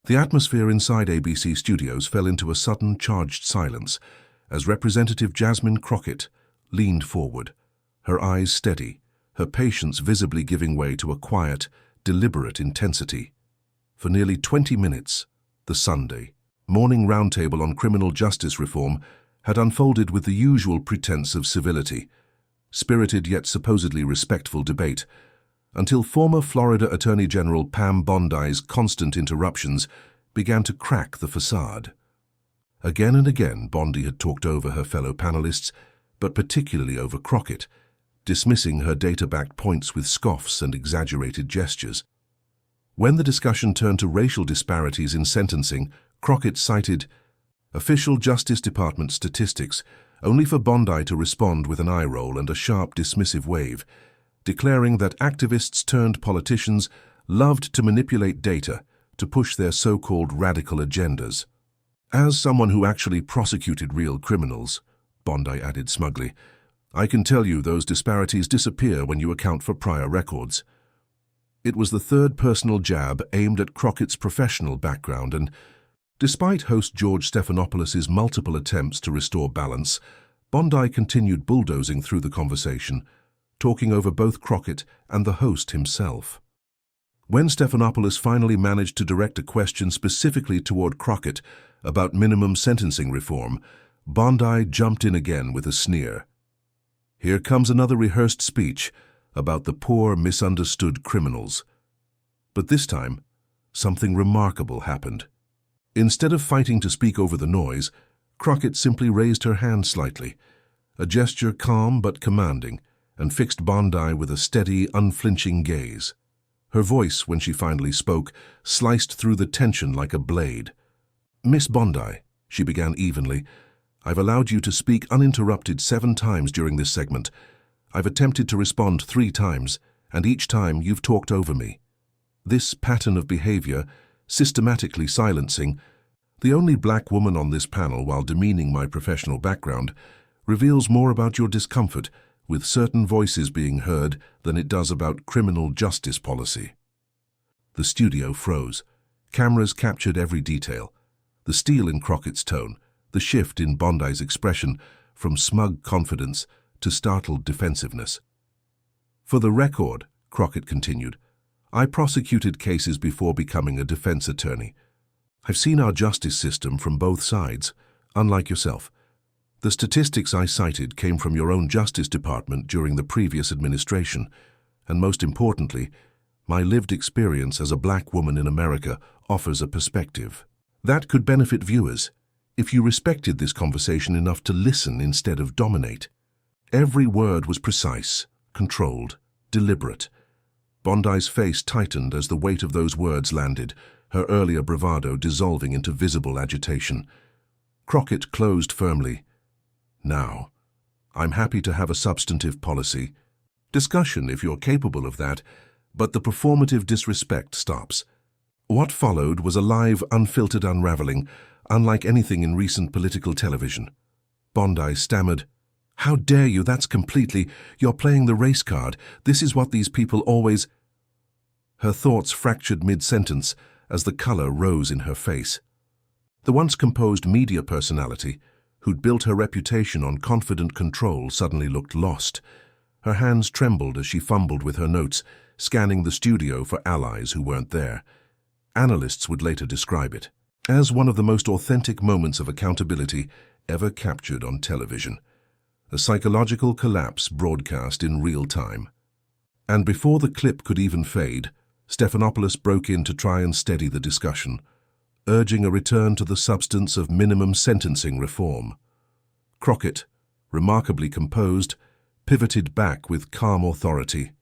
The atmosphere inside ABC Studios fell into a sudden, charged silence as Representative Jasmine Crockett leaned forward, her eyes steady, her patience visibly giving way to a quiet, deliberate intensity. For nearly 20 minutes, the Sunday morning roundtable on criminal justice reform had unfolded with the usual pretense of civility, spirited yet supposedly respectful debate, until former Florida Attorney General Pam Bondi's constant interruptions began to crack the facade. Again and again, Bondi had talked over her fellow panelists, but particularly over Crockett, dismissing her data-backed points with scoffs and exaggerated gestures. When the discussion turned to racial disparities in sentencing, Crockett cited official Justice Department statistics, only for Bondi to respond with an eye roll and a sharp dismissive wave, declaring that activists turned politicians loved to manipulate data to push their so-called radical agendas. As someone who actually prosecuted real criminals, Bondi added smugly, I can tell you those disparities disappear when you account for prior records. It was the third personal jab aimed at Crockett's professional background, and despite host George Stephanopoulos' multiple attempts to restore balance, Bondi continued bulldozing through the conversation, talking over both Crockett and the host himself. When Stephanopoulos finally managed to direct a question specifically toward Crockett about minimum sentencing reform, Bondi jumped in again with a sneer. Here comes another rehearsed speech about the poor, misunderstood criminals. But this time, something remarkable happened. Instead of fighting to speak over the noise, Crockett simply raised her hand slightly, a gesture calm but commanding, and fixed Bondi with a steady, unflinching gaze. Her voice, when she finally spoke, sliced through the tension like a blade. Miss Bondi, she began evenly, I've allowed you to speak uninterrupted 7 times during this segment. I've attempted to respond 3 times, and each time you've talked over me. This pattern of behavior, systematically silencing the only black woman on this panel while demeaning my professional background, reveals more about your discomfort with certain voices being heard than it does about criminal justice policy. The studio froze. Cameras captured every detail. The steel in Crockett's tone, the shift in Bondi's expression from smug confidence to startled defensiveness. For the record, Crockett continued, I prosecuted cases before becoming a defense attorney. I've seen our justice system from both sides, unlike yourself. The statistics I cited came from your own Justice Department during the previous administration, and most importantly, my lived experience as a black woman in America offers a perspective that could benefit viewers if you respected this conversation enough to listen instead of dominate. Every word was precise, controlled, deliberate. Bondi's face tightened as the weight of those words landed, her earlier bravado dissolving into visible agitation. Crockett closed firmly. Now, I'm happy to have a substantive policy discussion if you're capable of that, but the performative disrespect stops. What followed was a live, unfiltered unraveling, unlike anything in recent political television. Bondi stammered, How dare you, that's completely, you're playing the race card, this is what these people always... Her thoughts fractured mid-sentence as the color rose in her face. The once composed media personality, who'd built her reputation on confident control, suddenly looked lost. Her hands trembled as she fumbled with her notes, scanning the studio for allies who weren't there. Analysts would later describe it as one of the most authentic moments of accountability ever captured on television. A psychological collapse broadcast in real time. And before the clip could even fade, Stephanopoulos broke in to try and steady the discussion, urging a return to the substance of minimum sentencing reform. Crockett, remarkably composed, pivoted back with calm authority.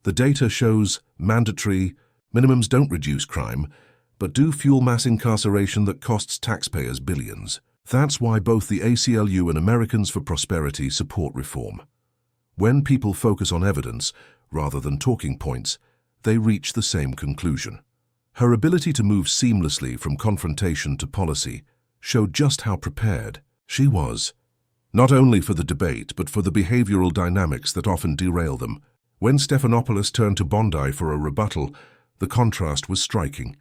The data shows mandatory minimums don't reduce crime, but do fuel mass incarceration that costs taxpayers billions. That's why both the ACLU and Americans for Prosperity support reform. When people focus on evidence, rather than talking points, they reach the same conclusion. Her ability to move seamlessly from confrontation to policy showed just how prepared she was, not only for the debate but for the behavioral dynamics that often derail them. When Stephanopoulos turned to Bondi for a rebuttal, the contrast was striking.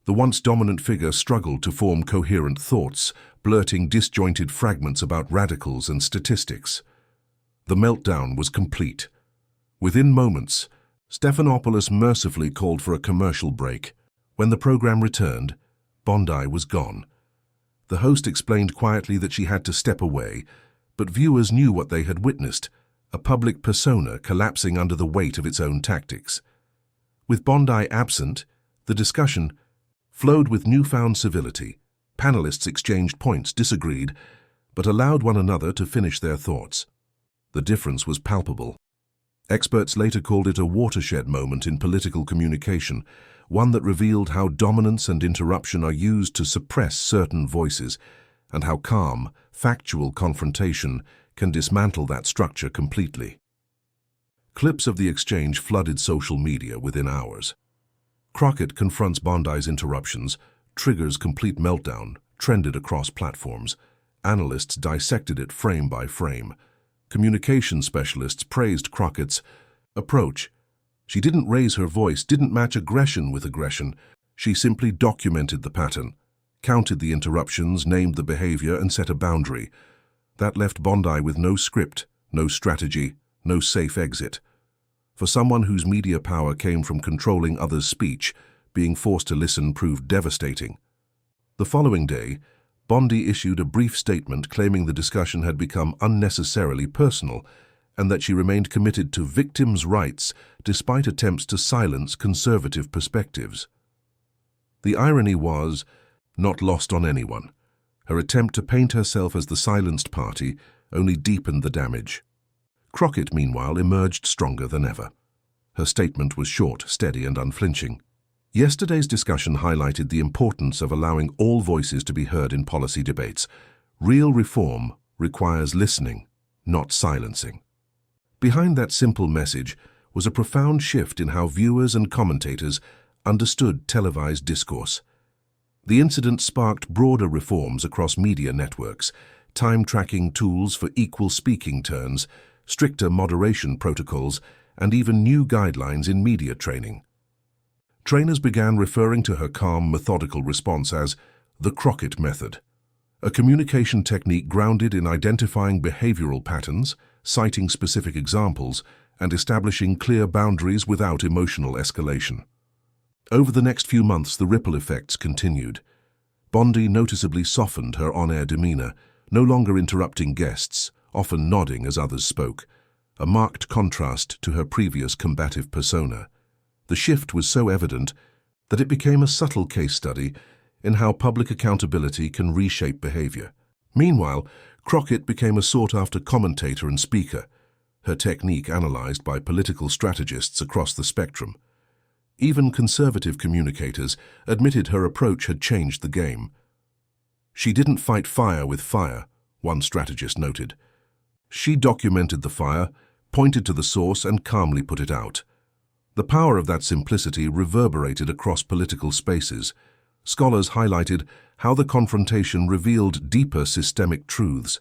The once dominant figure struggled to form coherent thoughts, blurting disjointed fragments about radicals and statistics. The meltdown was complete. Within moments, Stephanopoulos mercifully called for a commercial break. When the program returned, Bondi was gone. The host explained quietly that she had to step away, but viewers knew what they had witnessed, a public persona collapsing under the weight of its own tactics. With Bondi absent, the discussion flowed with newfound civility. Panelists exchanged points, disagreed, but allowed one another to finish their thoughts. The difference was palpable. Experts later called it a watershed moment in political communication, one that revealed how dominance and interruption are used to suppress certain voices, and how calm, factual confrontation can dismantle that structure completely. Clips of the exchange flooded social media within hours. Crockett confronts Bondi's interruptions, triggers complete meltdown, trended across platforms. Analysts dissected it frame by frame. Communication specialists praised Crockett's approach. She didn't raise her voice, didn't match aggression with aggression. She simply documented the pattern, counted the interruptions, named the behavior, and set a boundary. That left Bondi with no script, no strategy, no safe exit. For someone whose media power came from controlling others' speech, being forced to listen proved devastating. The following day, Bondi issued a brief statement claiming the discussion had become unnecessarily personal and that she remained committed to victims' rights despite attempts to silence conservative perspectives. The irony was not lost on anyone. Her attempt to paint herself as the silenced party only deepened the damage. Crockett, meanwhile, emerged stronger than ever. Her statement was short, steady, and unflinching. Yesterday's discussion highlighted the importance of allowing all voices to be heard in policy debates. Real reform requires listening, not silencing. Behind that simple message was a profound shift in how viewers and commentators understood televised discourse. The incident sparked broader reforms across media networks, time-tracking tools for equal speaking turns, stricter moderation protocols, and even new guidelines in media training. Trainers began referring to her calm, methodical response as the Crockett method, a communication technique grounded in identifying behavioral patterns, citing specific examples, and establishing clear boundaries without emotional escalation. Over the next few months, the ripple effects continued. Bondi noticeably softened her on-air demeanor, no longer interrupting guests, often nodding as others spoke, a marked contrast to her previous combative persona. The shift was so evident that it became a subtle case study in how public accountability can reshape behavior. Meanwhile, Crockett became a sought-after commentator and speaker, her technique analyzed by political strategists across the spectrum. Even conservative communicators admitted her approach had changed the game. She didn't fight fire with fire, one strategist noted. She documented the fire, pointed to the source, and calmly put it out. The power of that simplicity reverberated across political spaces. Scholars highlighted how the confrontation revealed deeper systemic truths.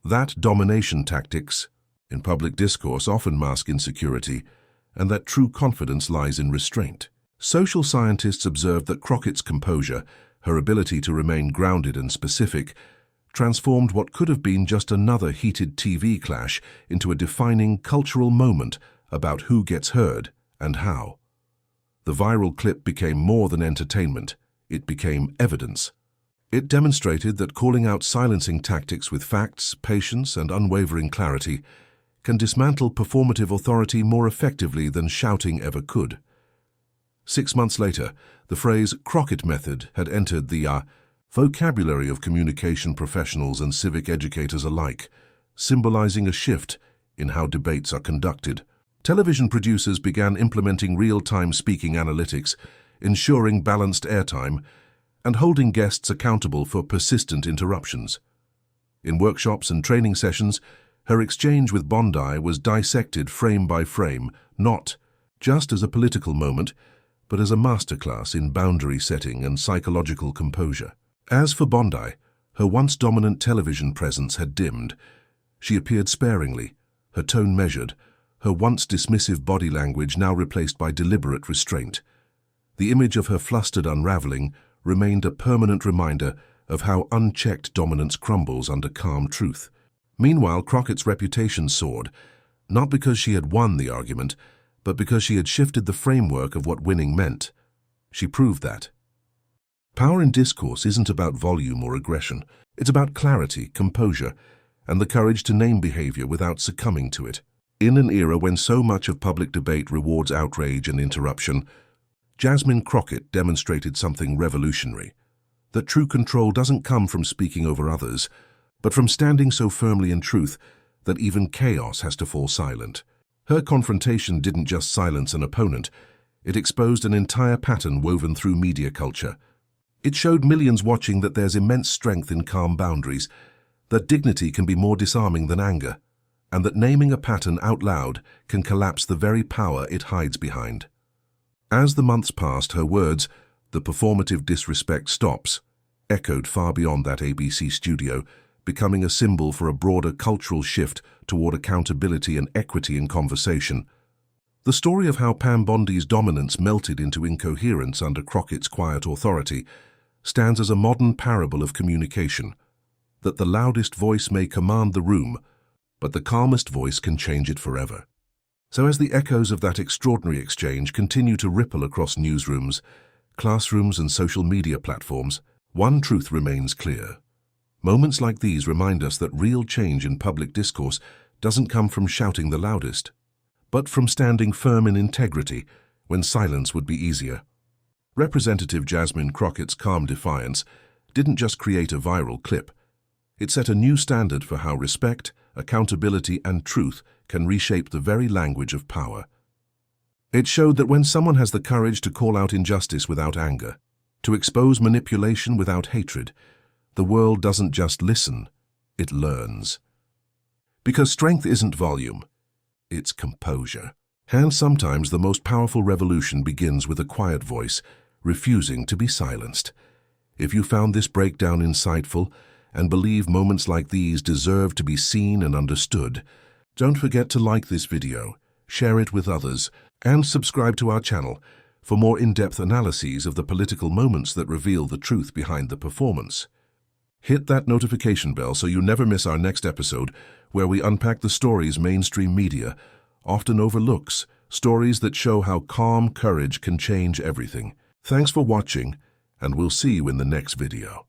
That domination tactics in public discourse often mask insecurity, and that true confidence lies in restraint. Social scientists observed that Crockett's composure, her ability to remain grounded and specific, transformed what could have been just another heated TV clash into a defining cultural moment about who gets heard and how. The viral clip became more than entertainment. It became evidence. It demonstrated that calling out silencing tactics with facts, patience, and unwavering clarity can dismantle performative authority more effectively than shouting ever could. 6 months later, the phrase Crockett method had entered the vocabulary of communication professionals and civic educators alike, symbolizing a shift in how debates are conducted. Television producers began implementing real-time speaking analytics, ensuring balanced airtime, and holding guests accountable for persistent interruptions. In workshops and training sessions, her exchange with Bondi was dissected frame by frame, not just as a political moment, but as a masterclass in boundary setting and psychological composure. As for Bondi, her once dominant television presence had dimmed. She appeared sparingly, her tone measured, her once dismissive body language now replaced by deliberate restraint. The image of her flustered unraveling remained a permanent reminder of how unchecked dominance crumbles under calm truth. Meanwhile, Crockett's reputation soared, not because she had won the argument, but because she had shifted the framework of what winning meant. She proved that. Power in discourse isn't about volume or aggression. It's about clarity, composure, and the courage to name behavior without succumbing to it. In an era when so much of public debate rewards outrage and interruption, Jasmine Crockett demonstrated something revolutionary: that true control doesn't come from speaking over others, but from standing so firmly in truth that even chaos has to fall silent. Her confrontation didn't just silence an opponent, it exposed an entire pattern woven through media culture. It showed millions watching that there's immense strength in calm boundaries, that dignity can be more disarming than anger, and that naming a pattern out loud can collapse the very power it hides behind. As the months passed, her words, "The performative disrespect stops," echoed far beyond that ABC studio, becoming a symbol for a broader cultural shift toward accountability and equity in conversation. The story of how Pam Bondi's dominance melted into incoherence under Crockett's quiet authority stands as a modern parable of communication, that the loudest voice may command the room, but the calmest voice can change it forever. So as the echoes of that extraordinary exchange continue to ripple across newsrooms, classrooms, and social media platforms, one truth remains clear. Moments like these remind us that real change in public discourse doesn't come from shouting the loudest, but from standing firm in integrity when silence would be easier. Representative Jasmine Crockett's calm defiance didn't just create a viral clip. It set a new standard for how respect, accountability, and truth can reshape the very language of power. It showed that when someone has the courage to call out injustice without anger, to expose manipulation without hatred, the world doesn't just listen, it learns. Because strength isn't volume, it's composure. And sometimes the most powerful revolution begins with a quiet voice, refusing to be silenced. If you found this breakdown insightful and believe moments like these deserve to be seen and understood, don't forget to like this video, share it with others, and subscribe to our channel for more in-depth analyses of the political moments that reveal the truth behind the performance. Hit that notification bell so you never miss our next episode, where we unpack the stories mainstream media often overlooks, stories that show how calm courage can change everything. Thanks for watching, and we'll see you in the next video.